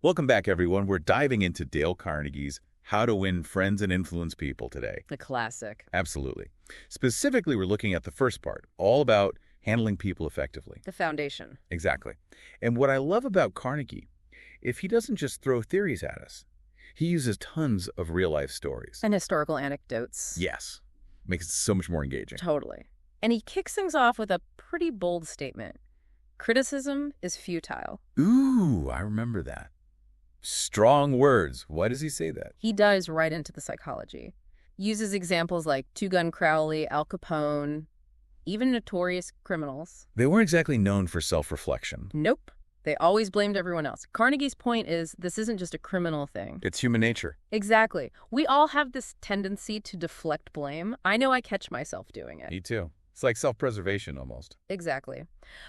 Welcome back, everyone. We're diving into Dale Carnegie's How to Win Friends and Influence People today. The classic. Absolutely. Specifically, we're looking at the first part, all about handling people effectively. The foundation. Exactly. And what I love about Carnegie, if he doesn't just throw theories at us, he uses tons of real-life stories. And historical anecdotes. Yes. Makes it so much more engaging. Totally. And he kicks things off with a pretty bold statement. Criticism is futile. Ooh, I remember that. Strong words. Why does he say that? He dives right into the psychology. Uses examples like Two-Gun Crowley, Al Capone, even notorious criminals. They weren't exactly known for self-reflection. Nope. They always blamed everyone else. Carnegie's point is this isn't just a criminal thing. It's human nature. Exactly. We all have this tendency to deflect blame. I know I catch myself doing it. Me too. It's like self-preservation almost. Exactly.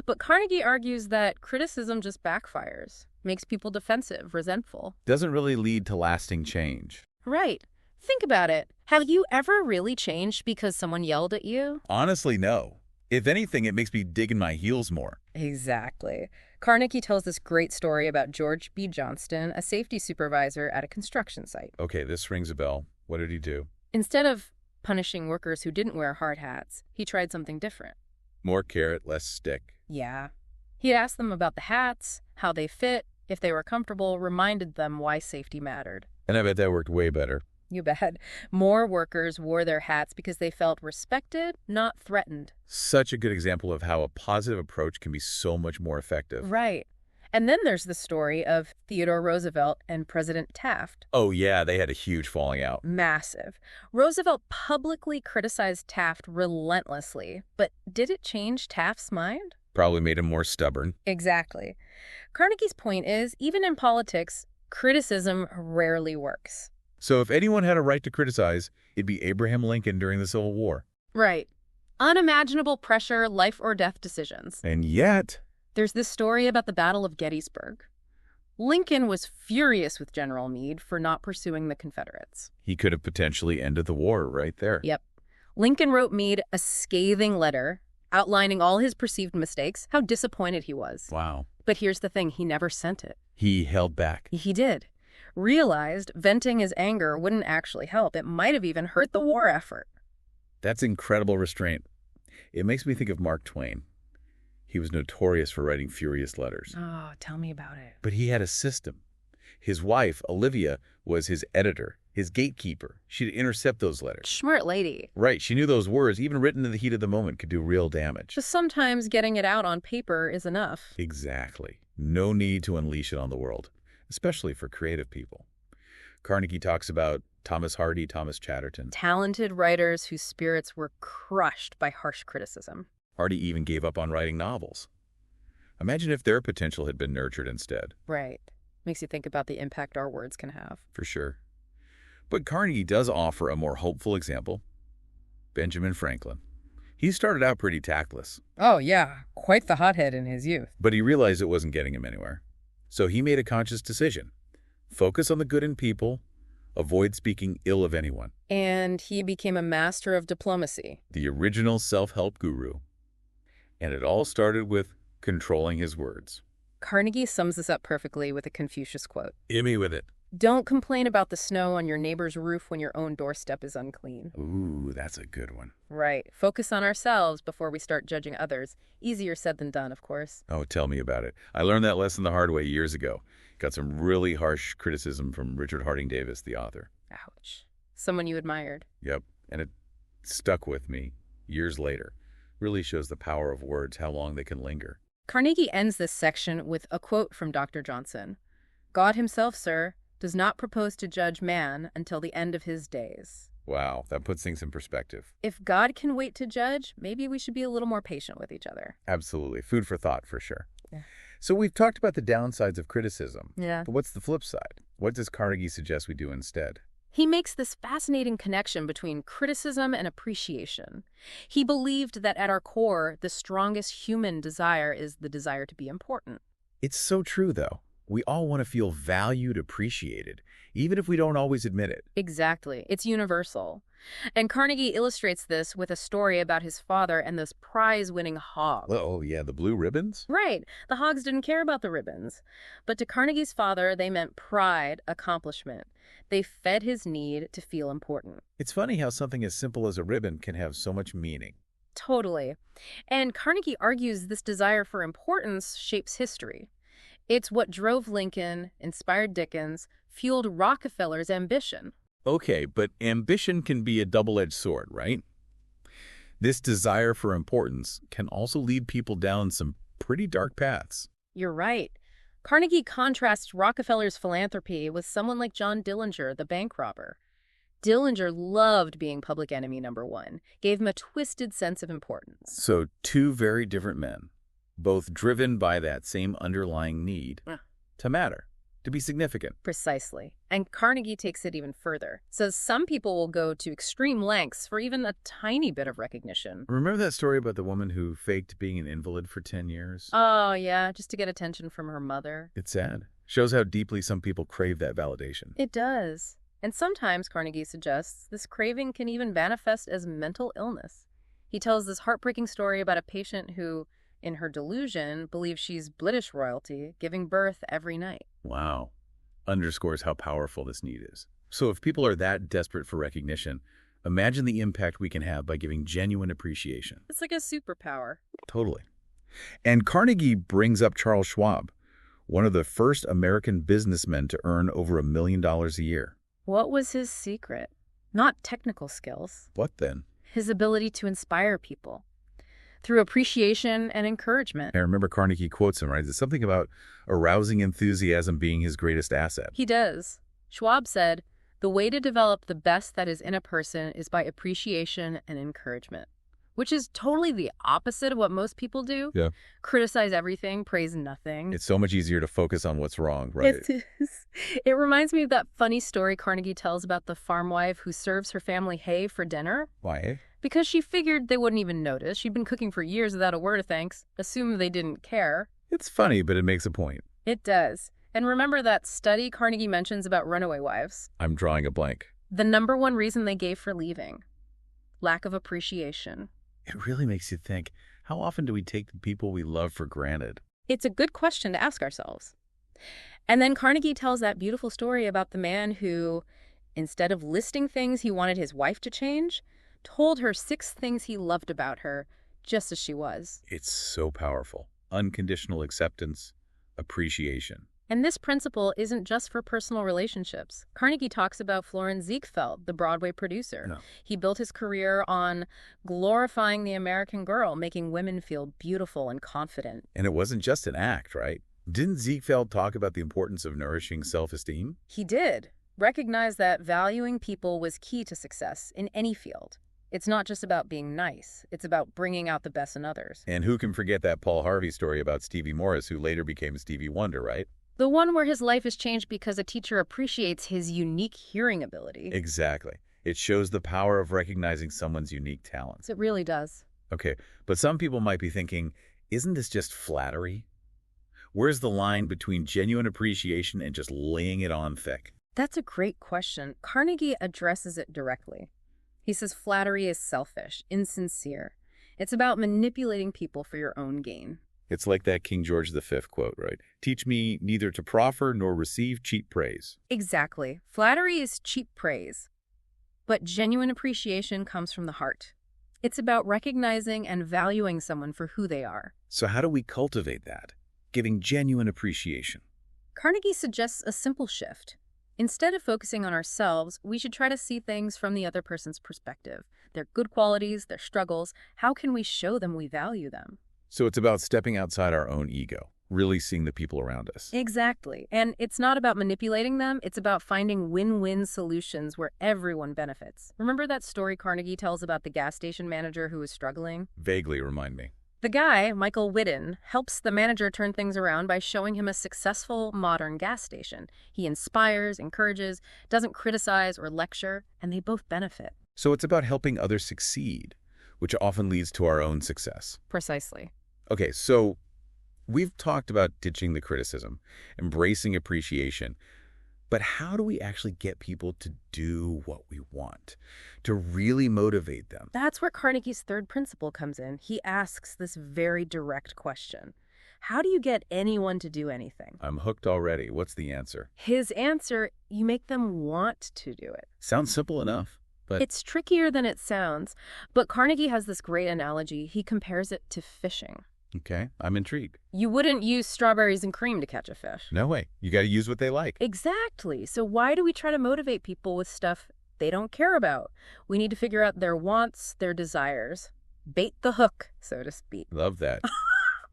But Carnegie argues that criticism just backfires, makes people defensive, resentful. Doesn't really lead to lasting change. Right. Think about it. Have you ever really changed because someone yelled at you? Honestly, no. If anything, it makes me dig in my heels more. Exactly. Carnegie tells this great story about George B. Johnston, a safety supervisor at a construction site. Okay, this rings a bell. What did he do? Instead of punishing workers who didn't wear hard hats, he tried something different. More carrot, less stick. Yeah. He asked them about the hats, how they fit, if they were comfortable, reminded them why safety mattered. And I bet that worked way better. You bet. More workers wore their hats because they felt respected, not threatened. Such a good example of how a positive approach can be so much more effective. Right. And then there's the story of Theodore Roosevelt and President Taft. Oh yeah, they had a huge falling out. Massive. Roosevelt publicly criticized Taft relentlessly, but did it change Taft's mind? Probably made him more stubborn. Exactly. Carnegie's point is, even in politics, criticism rarely works. So if anyone had a right to criticize, it'd be Abraham Lincoln during the Civil War. Right. Unimaginable pressure, life or death decisions. And yet... There's this story about the Battle of Gettysburg. Lincoln was furious with General Meade for not pursuing the Confederates. he could have potentially ended the war right there. Yep. Lincoln wrote Meade a scathing letter outlining all his perceived mistakes, how disappointed he was. Wow. But here's the thing, he never sent it. He held back. He did. Realized venting his anger wouldn't actually help. It might have even hurt the war effort. That's incredible restraint. It makes me think of Mark Twain. He was notorious for writing furious letters. Oh, tell me about it. But he had a system. His wife, Olivia, was his editor, his gatekeeper. She'd intercept those letters. Smart lady. Right, she knew those words, even written in the heat of the moment, could do real damage. Just sometimes getting it out on paper is enough. Exactly. No need to unleash it on the world, especially for creative people. Carnegie talks about Thomas Hardy, Thomas Chatterton. Talented writers whose spirits were crushed by harsh criticism. Hardy even gave up on writing novels. Imagine if their potential had been nurtured instead. Right. Makes you think about the impact our words can have. For sure. But Carnegie does offer a more hopeful example. Benjamin Franklin. He started out pretty tactless. Oh, yeah. Quite the hothead in his youth. But he realized it wasn't getting him anywhere. So he made a conscious decision. Focus on the good in people. Avoid speaking ill of anyone. And he became a master of diplomacy. The original self-help guru. And it all started with controlling his words. Carnegie sums this up perfectly with a Confucius quote. Hit me with it. Don't complain about the snow on your neighbor's roof when your own doorstep is unclean. Ooh, that's a good one. Right. Focus on ourselves before we start judging others. Easier said than done, of course. Oh, tell me about it. I learned that lesson the hard way years ago. Got some really harsh criticism from Richard Harding Davis, the author. Ouch. Someone you admired. Yep, and it stuck with me years later. Really shows the power of words, how long they can linger. Carnegie ends this section with a quote from Dr. Johnson. God himself, sir, does not propose to judge man until the end of his days. Wow, that puts things in perspective. If God can wait to judge, maybe we should be a little more patient with each other. Absolutely. Food for thought, for sure. Yeah. So we've talked about the downsides of criticism. Yeah. But what's the flip side? What does Carnegie suggest we do instead? He makes this fascinating connection between criticism and appreciation. He believed that at our core, the strongest human desire is the desire to be important. It's so true, though. We all want to feel valued, appreciated, even if we don't always admit it. Exactly. It's universal. And Carnegie illustrates this with a story about his father and this prize-winning hog. Oh, yeah, the blue ribbons? Right. The hogs didn't care about the ribbons. But to Carnegie's father, they meant pride, accomplishment. They fed his need to feel important. It's funny how something as simple as a ribbon can have so much meaning. Totally. And Carnegie argues this desire for importance shapes history. It's what drove Lincoln, inspired Dickens, fueled Rockefeller's ambition. Okay, but ambition can be a double-edged sword, right? This desire for importance can also lead people down some pretty dark paths. You're right. Carnegie contrasts Rockefeller's philanthropy with someone like John Dillinger, the bank robber. Dillinger loved being public enemy number one, gave him a twisted sense of importance. So two very different men, both driven by that same underlying need to matter, to be significant. Precisely. And Carnegie takes it even further. Says some people will go to extreme lengths for even a tiny bit of recognition. Remember that story about the woman who faked being an invalid for 10 years? Oh, yeah, just to get attention from her mother. It's sad. Shows how deeply some people crave that validation. It does. And sometimes, Carnegie suggests, this craving can even manifest as mental illness. He tells this heartbreaking story about a patient who, in her delusion, believes she's British royalty, giving birth every night. Wow. Underscores how powerful this need is. So if people are that desperate for recognition, imagine the impact we can have by giving genuine appreciation. It's like a superpower. Totally. And Carnegie brings up Charles Schwab, one of the first American businessmen to earn over $1 million a year. What was his secret? Not technical skills. What then? His ability to inspire people through appreciation and encouragement. I remember Carnegie quotes him, right? It's something about arousing enthusiasm being his greatest asset. He does. Schwab said, "The way to develop the best that is in a person is by appreciation and encouragement," which is totally the opposite of what most people do. Yeah. Criticize everything, praise nothing. It's so much easier to focus on what's wrong, right? It is. It reminds me of that funny story Carnegie tells about the farm wife who serves her family hay for dinner. Why? Because she figured they wouldn't even notice. She'd been cooking for years without a word of thanks, assumed they didn't care. It's funny, but it makes a point. It does. And remember that study Carnegie mentions about runaway wives? I'm drawing a blank. The number one reason they gave for leaving: lack of appreciation. It really makes you think, how often do we take the people we love for granted? It's a good question to ask ourselves. And then Carnegie tells that beautiful story about the man who, instead of listing things he wanted his wife to change, told her 6 things he loved about her, just as she was. It's so powerful. Unconditional acceptance, appreciation. And this principle isn't just for personal relationships. Carnegie talks about Florin Ziegfeld, the Broadway producer. No. He built his career on glorifying the American girl, making women feel beautiful and confident. And it wasn't just an act, right? Didn't Ziegfeld talk about the importance of nourishing self-esteem? He did. Recognize that valuing people was key to success in any field. It's not just about being nice. It's about bringing out the best in others. And who can forget that Paul Harvey story about Stevie Morris, who later became Stevie Wonder, right? The one where his life is changed because a teacher appreciates his unique hearing ability. Exactly. It shows the power of recognizing someone's unique talents. It really does. Okay, but some people might be thinking, isn't this just flattery? Where's the line between genuine appreciation and just laying it on thick? That's a great question. Carnegie addresses it directly. He says flattery is selfish, insincere. It's about manipulating people for your own gain. It's like that King George V quote, right? Teach me neither to proffer nor receive cheap praise. Exactly. Flattery is cheap praise. But genuine appreciation comes from the heart. It's about recognizing and valuing someone for who they are. So how do we cultivate that? Giving genuine appreciation. Carnegie suggests a simple shift. Instead of focusing on ourselves, we should try to see things from the other person's perspective. Their good qualities, their struggles. How can we show them we value them? So it's about stepping outside our own ego, really seeing the people around us. Exactly. And it's not about manipulating them. It's about finding win-win solutions where everyone benefits. Remember that story Carnegie tells about the gas station manager who was struggling? Vaguely remind me. The guy, Michael Whiddon, helps the manager turn things around by showing him a successful modern gas station. He inspires, encourages, doesn't criticize or lecture, and they both benefit. So it's about helping others succeed, which often leads to our own success. Precisely. Okay, so We've talked about ditching the criticism, embracing appreciation, but how do we actually get people to do what we want, to really motivate them? That's where Carnegie's third principle comes in. He asks this very direct question. How do you get anyone to do anything? I'm hooked already. What's the answer? His answer, you make them want to do it. Sounds simple enough, but It's trickier than it sounds, but Carnegie has this great analogy. He compares it to fishing. okay, I'm intrigued. You wouldn't use strawberries and cream to catch a fish. No way. You got to use what they like. Exactly. So why do we try to motivate people with stuff they don't care about? We need to figure out their wants, their desires. Bait the hook, so to speak. Love that.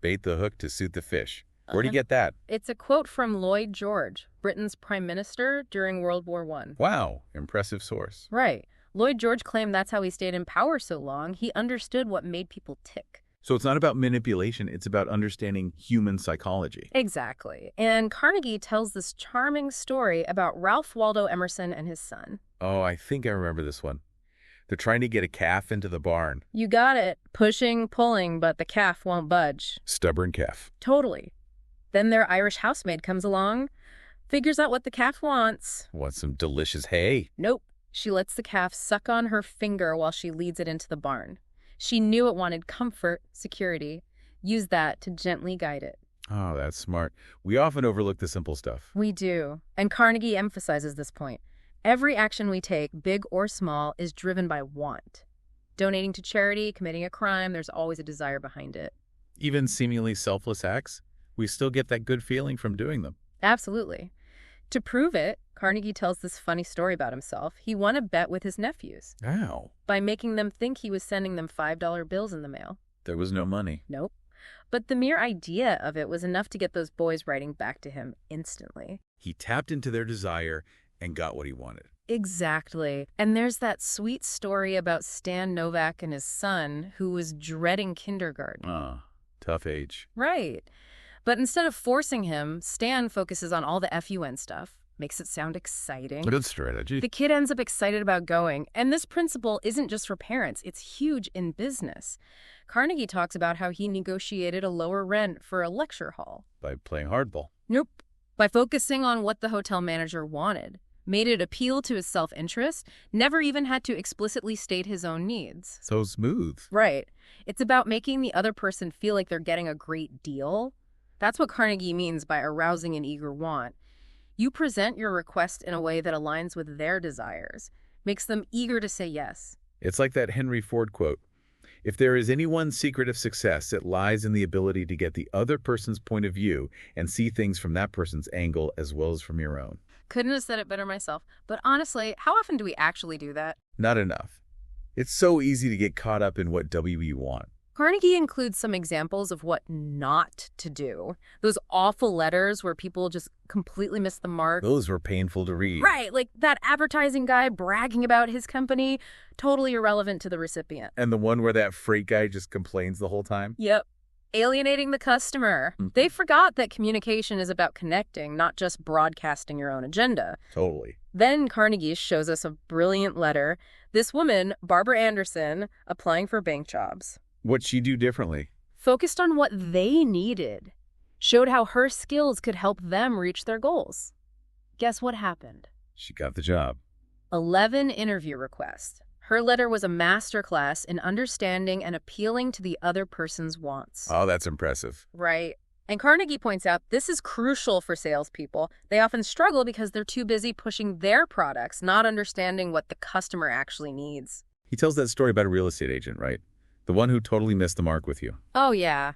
Bait the hook to suit the fish. Where'd you get that? It's a quote from Lloyd George, Britain's prime minister during World War I. Wow, impressive source. Right. Lloyd George claimed that's how he stayed in power so long. He understood what made people tick. So it's not about manipulation, it's about understanding human psychology. Exactly. And Carnegie tells this charming story about Ralph Waldo Emerson and his son. Oh, I think I remember this one. They're trying to get a calf into the barn. You got it. Pushing, pulling, but the calf won't budge. Stubborn calf. Totally. Then their Irish housemaid comes along, figures out what the calf wants. Want some delicious hay? Nope. She lets the calf suck on her finger while she leads it into the barn. She knew it wanted comfort, security. Use that to gently guide it. Oh, that's smart. We often overlook the simple stuff. We do. And Carnegie emphasizes this point. Every action we take, big or small, is driven by want. Donating to charity, committing a crime, there's always a desire behind it. Even seemingly selfless acts, we still get that good feeling from doing them. Absolutely. To prove it, Carnegie tells this funny story about himself. He won a bet with his nephews Ow. by making them think he was sending them $5 bills in the mail. There was no money. Nope. But the mere idea of it was enough to get those boys writing back to him instantly. He tapped into their desire and got what he wanted. Exactly. And there's that sweet story about Stan Novak and his son who was dreading kindergarten. Ah, tough age. Right. But instead of forcing him, Stan focuses on all the FUN stuff, makes it sound exciting. Good strategy. The kid ends up excited about going. And this principle isn't just for parents, it's huge in business. Carnegie talks about how he negotiated a lower rent for a lecture hall. By playing hardball. Nope. By focusing on what the hotel manager wanted. Made it appeal to his self-interest, never even had to explicitly state his own needs. So smooth. Right. It's about making the other person feel like they're getting a great deal. That's what Carnegie means by arousing an eager want. You present your request in a way that aligns with their desires, makes them eager to say yes. It's like that Henry Ford quote. If there is any one secret of success, it lies in the ability to get the other person's point of view and see things from that person's angle as well as from your own. Couldn't have said it better myself. But honestly, how often do we actually do that? Not enough. It's so easy to get caught up in what we want. Carnegie includes some examples of what not to do. Those awful letters where people just completely miss the mark. Those were painful to read. Right, like that advertising guy bragging about his company, totally irrelevant to the recipient. And the one where that freight guy just complains the whole time? Yep. Alienating the customer. They forgot that communication is about connecting, not just broadcasting your own agenda. Totally. Then Carnegie shows us a brilliant letter. This woman, Barbara Anderson, applying for bank jobs. What'd she do differently? Focused on what they needed. Showed how her skills could help them reach their goals. Guess what happened? She got the job. 11 interview requests. Her letter was a masterclass in understanding and appealing to the other person's wants. Oh, that's impressive. Right. And Carnegie points out this is crucial for salespeople. They often struggle because they're too busy pushing their products, not understanding what the customer actually needs. He tells that story about a real estate agent, right? The one who totally missed the mark with you. Oh, yeah.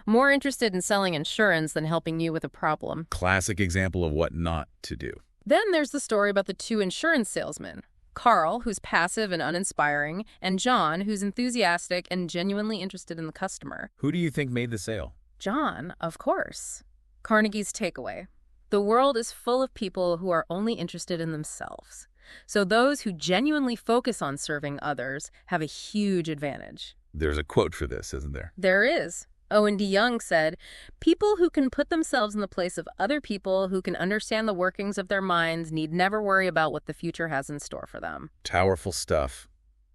More interested in selling insurance than helping you with a problem. Classic example of what not to do. Then there's the story about the two insurance salesmen. Carl, who's passive and uninspiring, and John, who's enthusiastic and genuinely interested in the customer. Who do you think made the sale? John, of course. Carnegie's takeaway. The world is full of people who are only interested in themselves. So those who genuinely focus on serving others have a huge advantage. There's a quote for this, isn't there? There is. Owen D. Young said, "People who can put themselves in the place of other people who can understand the workings of their minds need never worry about what the future has in store for them." Powerful stuff.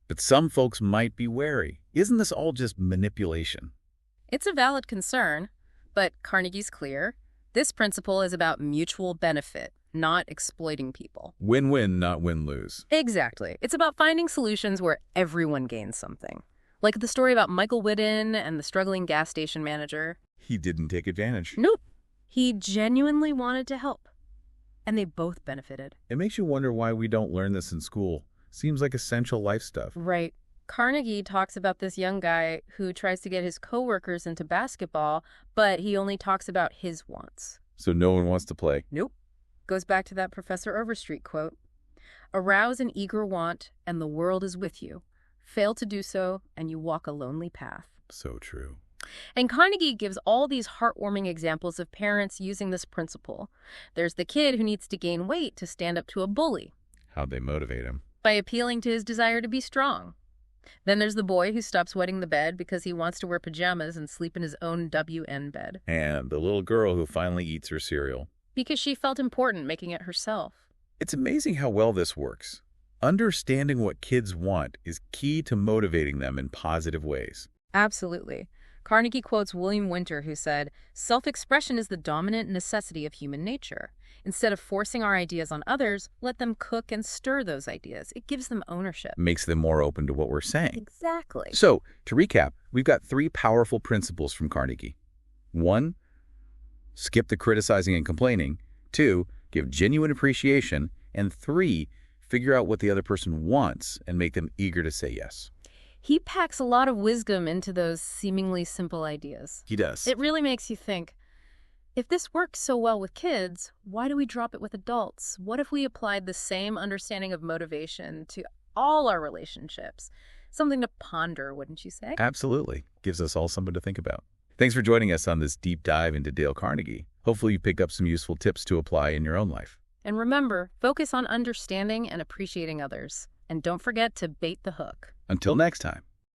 But some folks might be wary. Isn't this all just manipulation? It's a valid concern, But Carnegie's clear. This principle is about mutual benefit, not exploiting people. Win-win, not win-lose. Exactly. It's about finding solutions where everyone gains something. Like the story about Michael Whiddon and the struggling gas station manager. He didn't take advantage. Nope. He genuinely wanted to help. And they both benefited. It makes you wonder why we don't learn this in school. Seems like essential life stuff. Right. Carnegie talks about this young guy who tries to get his coworkers into basketball, but he only talks about his wants. So no one wants to play. Nope. Goes back to that Professor Overstreet quote. Arouse an eager want, and the world is with you. Fail to do so, and you walk a lonely path. So true. And Carnegie gives all these heartwarming examples of parents using this principle. There's the kid who needs to gain weight to stand up to a bully. How'd they motivate him? By appealing to his desire to be strong. Then there's the boy who stops wetting the bed because he wants to wear pajamas and sleep in his own WN bed. And the little girl who finally eats her cereal. Because she felt important making it herself. It's amazing how well this works. Understanding what kids want is key to motivating them in positive ways. Absolutely. Carnegie quotes William Winter, who said, "Self-expression is the dominant necessity of human nature. Instead of forcing our ideas on others, let them cook and stir those ideas. It gives them ownership." Makes them more open to what we're saying. Exactly. So, to recap, we've got 3 powerful principles from Carnegie. 1, skip the criticizing and complaining. 2, give genuine appreciation. And 3, figure out what the other person wants and make them eager to say yes. He packs a lot of wisdom into those seemingly simple ideas. He does. It really makes you think, if this works so well with kids, why do we drop it with adults? What if we applied the same understanding of motivation to all our relationships? Something to ponder, wouldn't you say? Absolutely. Gives us all something to think about. Thanks for joining us on this deep dive into Dale Carnegie. Hopefully you picked up some useful tips to apply in your own life. And remember, focus on understanding and appreciating others. And don't forget to bait the hook. Until next time.